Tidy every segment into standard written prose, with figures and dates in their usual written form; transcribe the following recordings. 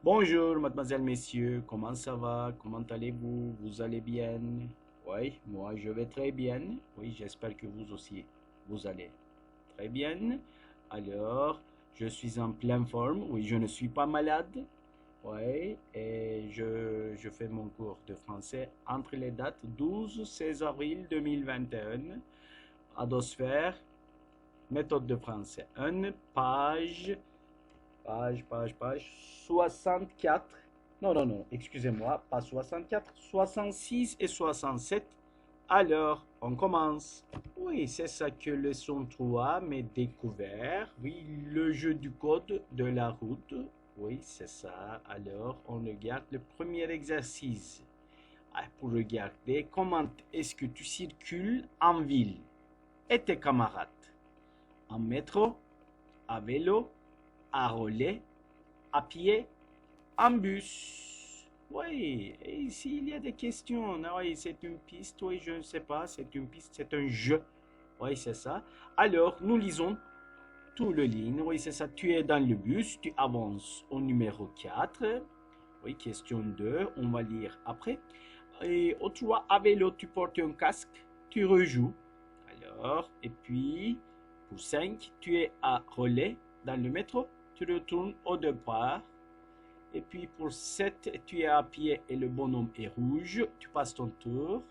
Bonjour, mademoiselle, messieurs, comment ça va? Comment allez-vous? Vous allez bien? Oui, moi je vais très bien. Oui, j'espère que vous aussi, vous allez très bien. Alors, je suis en pleine forme. Oui, je ne suis pas malade. Oui, et je fais mon cours de français entre les dates 12-16 avril 2021. Adosphère, méthode de français 1, page 64. Non, non, non, excusez-moi, pas 64, 66 et 67. Alors, on commence. Oui, c'est ça que leçon 3 m'est découvert. Oui, le jeu du code de la route. Oui, c'est ça. Alors, on regarde le premier exercice. Pour regarder comment est-ce que tu circules en ville et tes camarades. En métro, à vélo, à relais, à pied, en bus. Oui, et ici il y a des questions. Oui, c'est une piste, oui, je ne sais pas, c'est une piste, c'est un jeu. Oui, c'est ça. Alors, nous lisons tout le ligne. Oui, c'est ça. Tu es dans le bus, tu avances au numéro 4. Oui, question 2, on va lire après. Et au 3, à vélo, tu portes un casque, tu rejoues. Alors, et puis, pour 5, tu es à relais dans le métro, tu retournes au départ. Et puis pour 7, tu es à pied et le bonhomme est rouge, tu passes ton tour.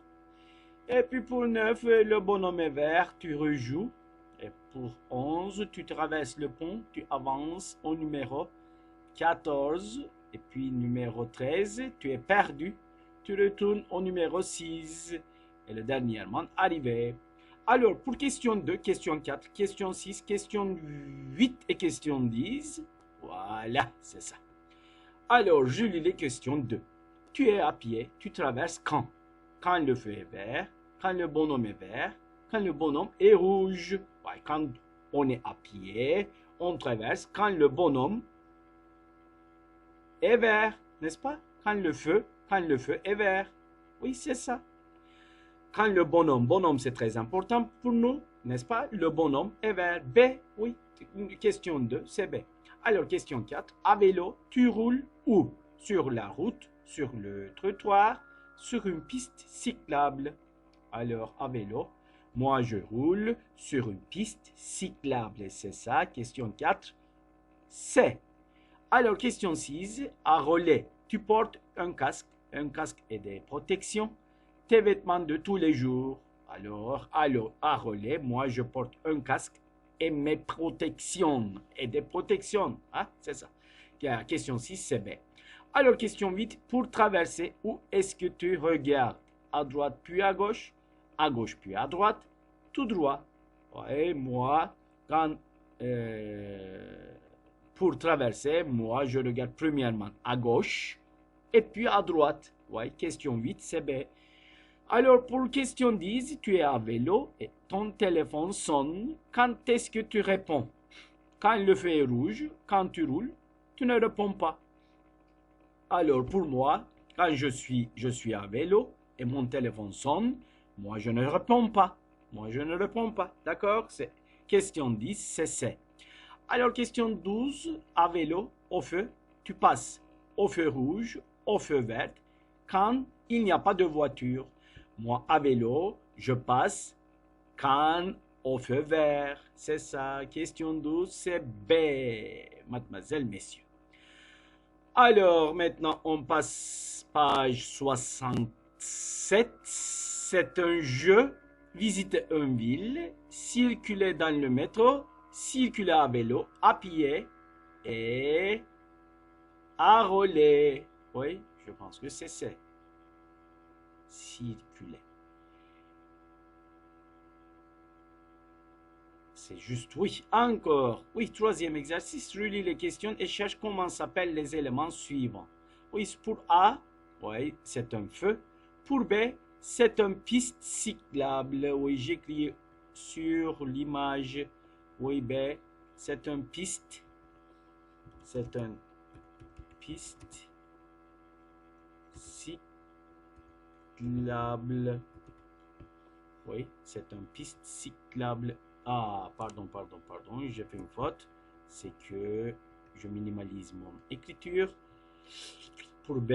Et puis pour 9, le bonhomme est vert, tu rejoues. Et pour 11, tu traverses le pont, tu avances au numéro 14. Et puis numéro 13, tu es perdu, tu retournes au numéro 6. Et le dernièrement arrivé. Alors pour question 2, question 4, question 6, question 8 et question 10, voilà, c'est ça. Alors, je lis les questions de tu es à pied, tu traverses quand? Quand le feu est vert, quand le bonhomme est vert, quand le bonhomme est rouge. Ouais, quand on est à pied, on traverse quand le bonhomme est vert, n'est-ce pas? Quand le feu est vert. Oui, c'est ça. Quand le bonhomme c'est très important pour nous, n'est-ce pas? Le bonhomme est vert. B, oui. Question 2, c'est B. Alors, question 4. À vélo, tu roules où? Sur la route, sur le trottoir, sur une piste cyclable. Alors, à vélo, moi je roule sur une piste cyclable. C'est ça, question 4. C. Alors, question 6. À relais, tu portes un casque et des protections, tes vêtements de tous les jours. Alors, à relais, moi je porte un casque et mes protections. Et des protections, hein, c'est ça. Question 6, c'est B. Alors, question 8, pour traverser, où est-ce que tu regardes? À droite puis à gauche puis à droite, tout droit. Ouais, moi, quand pour traverser, moi, je regarde premièrement à gauche et puis à droite. Ouais, question 8, c'est B. Alors, pour question 10, tu es à vélo et ton téléphone sonne. Quand est-ce que tu réponds? Quand le feu est rouge, quand tu roules, tu ne réponds pas. Alors, pour moi, quand je suis à vélo et mon téléphone sonne, moi, je ne réponds pas. Moi, je ne réponds pas. D'accord? C'est question 10, c'est C. Alors, question 12, à vélo, au feu, tu passes au feu rouge, au feu vert, quand il n'y a pas de voiture. Moi, à vélo, je passe quand au feu vert. C'est ça. Question 12, c'est B, mademoiselle, messieurs. Alors, maintenant, on passe page 67. C'est un jeu. Visiter une ville, circuler dans le métro, circuler à vélo, à pied et à relais. Oui, je pense que c'est ça. Circuler. C'est juste, oui. Encore. Oui, troisième exercice. Relis les questions et cherche comment s'appellent les éléments suivants. Oui, pour A, oui, c'est un feu. Pour B, c'est une piste cyclable. Oui, j'écris sur l'image. Oui, B, c'est une piste. C'est une piste cyclable. Oui, c'est une piste cyclable. Ah, pardon, j'ai fait une faute. C'est que je minimalise mon écriture. Pour B,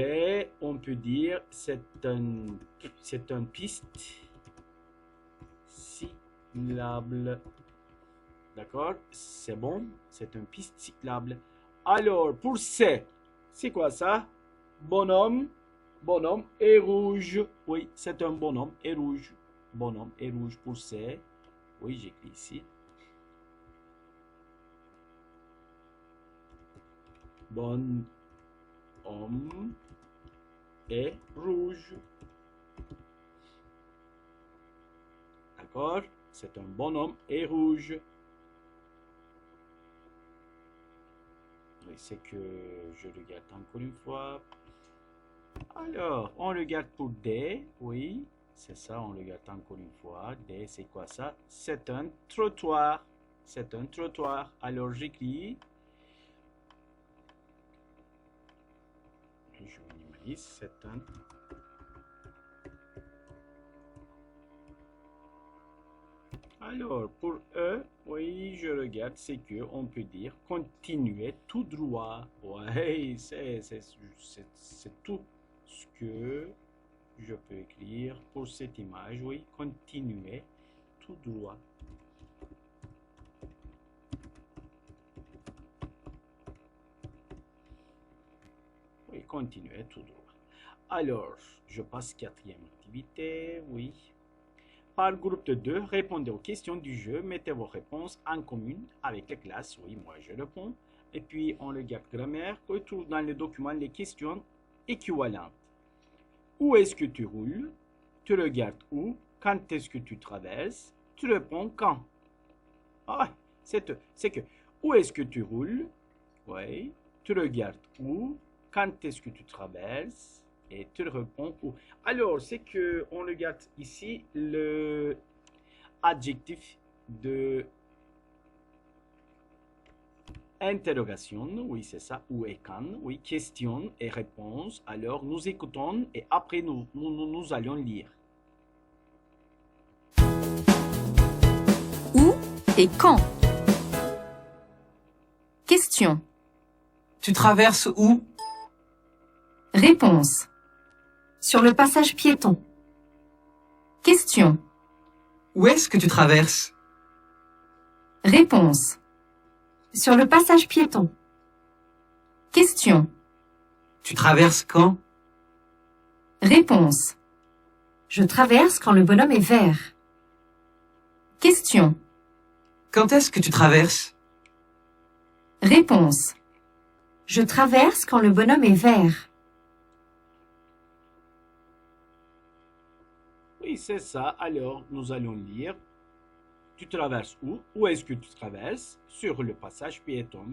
on peut dire c'est un piste cyclable. D'accord? C'est bon, c'est une piste cyclable. Alors, pour C, c'est quoi ça? Bonhomme est rouge. Oui, c'est un bonhomme est rouge. Bonhomme est rouge pour C. Oui, j'écris ici. Bonhomme est rouge. D'accord? C'est un bonhomme et rouge. Oui, c'est que je regarde encore une fois. Alors, on regarde pour D. Oui, c'est ça, on regarde encore une fois. D, c'est quoi ça? C'est un trottoir. C'est un trottoir. Alors, j'écris. Je minimalise. C'est un. Alors, pour E, oui, je regarde, c'est que on peut dire continuer tout droit. Ouais, c'est tout ce que je peux écrire pour cette image. Oui, continuer tout droit. Oui, continuer tout droit. Alors, je passe quatrième activité. Oui. Par groupe de 2, répondez aux questions du jeu. Mettez vos réponses en commune avec les classes. Oui, moi je réponds. Et puis, on regarde grammaire. Retrouve dans le document les questions équivalentes. Où est-ce que tu roules? Tu regardes où? Quand est-ce que tu traverses? Tu réponds quand? Ah, c'est que où est-ce que tu roules? Oui. Tu regardes où? Quand est-ce que tu traverses? Et tu réponds où? Alors, c'est que on regarde ici le adjectif de interrogation. Oui, c'est ça. Où et quand? Oui, question et réponse. Alors, nous écoutons et après, nous allons lire. Où et quand? Question. Tu traverses où? Réponse. Sur le passage piéton. Question. Où est-ce que tu traverses? Réponse. Sur le passage piéton. Question. Tu traverses quand? Réponse. Je traverse quand le bonhomme est vert. Question. Quand est-ce que tu traverses? Réponse. Je traverse quand le bonhomme est vert. Oui, c'est ça. Alors, nous allons lire. Tu traverses où? Où est-ce que tu traverses? Sur le passage piéton.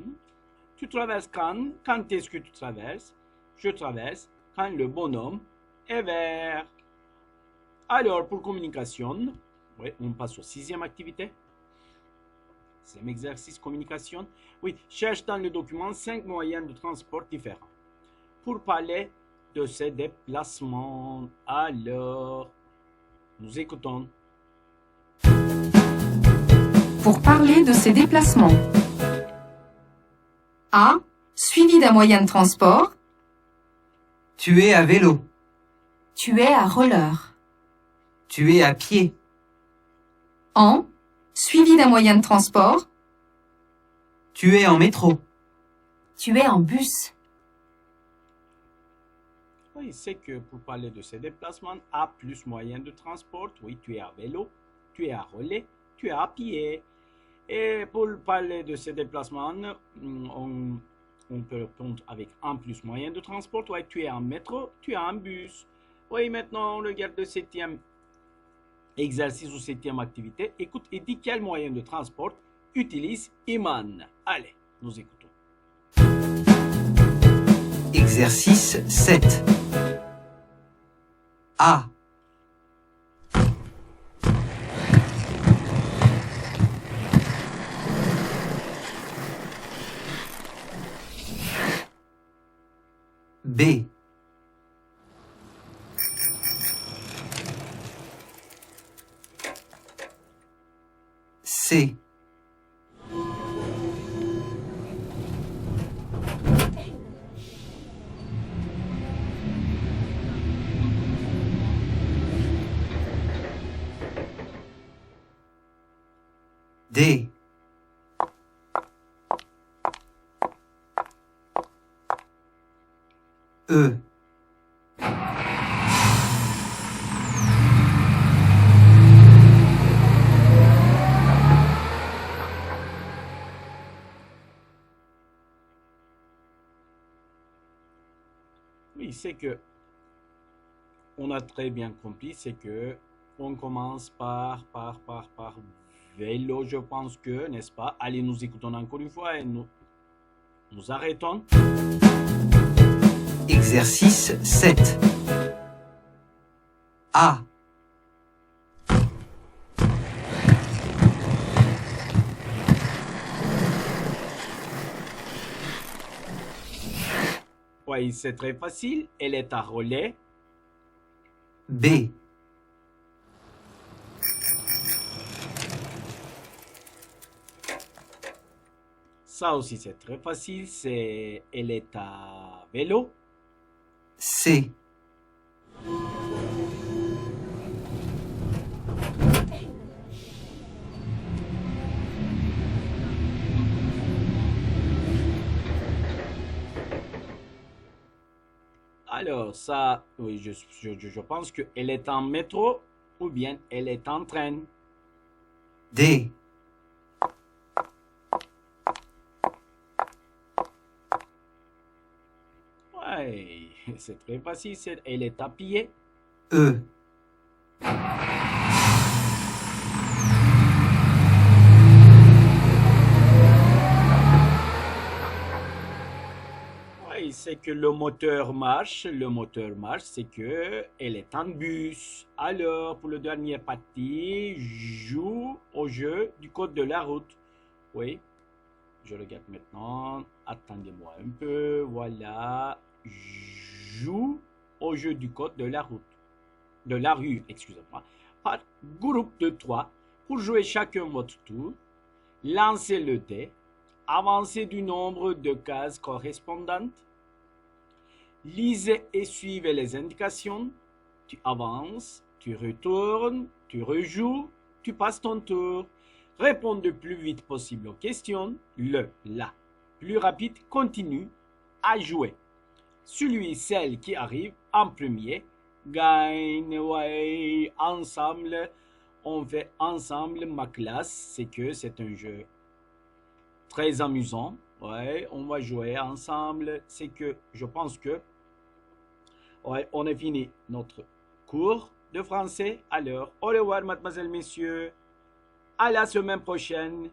Tu traverses quand? Quand est-ce que tu traverses? Je traverse quand le bonhomme est vert. Alors, pour communication, oui, on passe aux sixième activité. Sixième exercice, communication. Oui, cherche dans le document 5 moyens de transport différents. Pour parler de ces déplacements, alors, nous écoutons. Pour parler de ces déplacements. A. Suivi d'un moyen de transport. Tu es à vélo. Tu es à roller. Tu es à pied. En. Suivi d'un moyen de transport. Tu es en métro. Tu es en bus. Oui, c'est que pour parler de ces déplacements, A plus moyen de transport, oui, tu es à vélo, tu es à relais, tu es à pied. Et pour parler de ces déplacements, on peut répondre avec un plus moyen de transport, oui, tu es en métro, tu es en bus. Oui, maintenant on regarde le septième exercice ou septième activité. Écoute et dis quel moyen de transport utilise Iman. Allez, nous écoutons. Exercice 7. A. B. C. D. E. Oui, c'est que on a très bien compris, c'est que on commence par vélo, je pense que, n'est-ce pas? Allez, nous écoutons encore une fois et nous arrêtons. Exercice 7. A. Oui, c'est très facile. Elle est à relais. B. Ça aussi, c'est très facile. Elle est à vélo. C. Alors, ça, oui, je pense qu'elle est en métro ou bien elle est en train. D. Ouais, c'est très facile. Elle est à pied. E. Oui, c'est que le moteur marche. Le moteur marche, c'est que elle est en bus. Alors, pour le dernier partie, joue au jeu du code de la route. Oui, je regarde maintenant. Attendez-moi un peu. Voilà. Joue au jeu du code de la route. De la rue, excusez-moi. Par groupe de 3. Pour jouer chacun votre tour, lancez le dé. Avancez du nombre de cases correspondantes. Lisez et suivez les indications. Tu avances, tu retournes, tu rejoues, tu passes ton tour. Réponds le plus vite possible aux questions. La plus rapide continue à jouer. Celle qui arrive en premier gagne. Ouais, ensemble, on fait ensemble ma classe. C'est que c'est un jeu très amusant. Ouais, on va jouer ensemble. C'est que je pense que ouais, on a fini notre cours de français. Alors, au revoir, mademoiselle, messieurs. À la semaine prochaine.